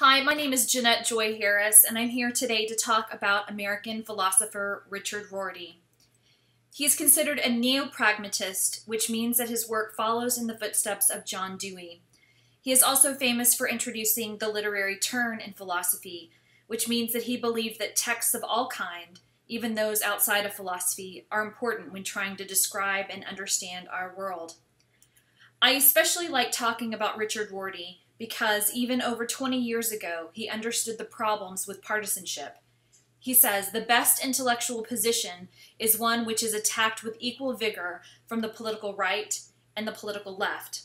Hi, my name is Jeanette Joy Harris, and I'm here today to talk about American philosopher Richard Rorty. He is considered a neo-pragmatist, which means that his work follows in the footsteps of John Dewey. He is also famous for introducing the literary turn in philosophy, which means that he believed that texts of all kind, even those outside of philosophy, are important when trying to describe and understand our world. I especially like talking about Richard Rorty because even over 20 years ago, he understood the problems with partisanship. He says, the best intellectual position is one which is attacked with equal vigor from the political right and the political left.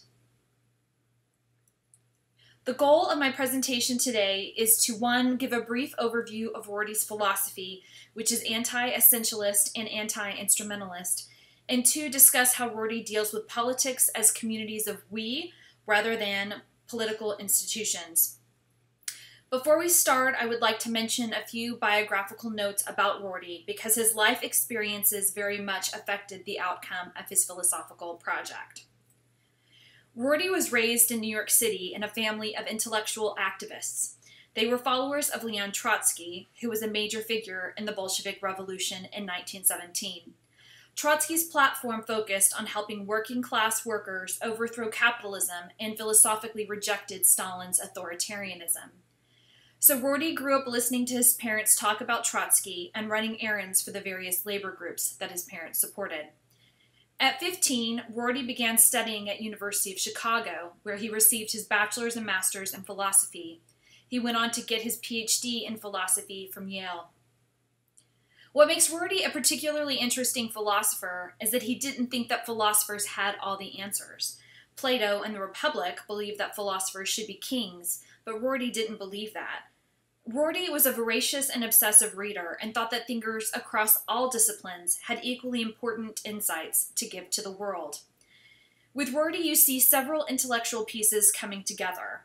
The goal of my presentation today is to, 1, give a brief overview of Rorty's philosophy, which is anti-essentialist and anti-instrumentalist, and 2, discuss how Rorty deals with politics as communities of we rather than political institutions. Before we start, I would like to mention a few biographical notes about Rorty because his life experiences very much affected the outcome of his philosophical project. Rorty was raised in New York City in a family of intellectual activists. They were followers of Leon Trotsky, who was a major figure in the Bolshevik Revolution in 1917. Trotsky's platform focused on helping working-class workers overthrow capitalism and philosophically rejected Stalin's authoritarianism. So Rorty grew up listening to his parents talk about Trotsky and running errands for the various labor groups that his parents supported. At 15, Rorty began studying at University of Chicago, where he received his bachelor's and master's in philosophy. He went on to get his PhD in philosophy from Yale. What makes Rorty a particularly interesting philosopher is that he didn't think that philosophers had all the answers. Plato and the Republic believed that philosophers should be kings, but Rorty didn't believe that. Rorty was a voracious and obsessive reader and thought that thinkers across all disciplines had equally important insights to give to the world. With Rorty, you see several intellectual pieces coming together.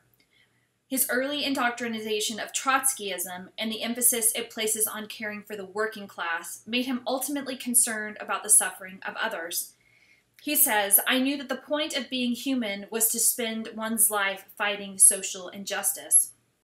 His early indoctrination of Trotskyism and the emphasis it places on caring for the working class made him ultimately concerned about the suffering of others. He says, "I knew that the point of being human was to spend one's life fighting social injustice."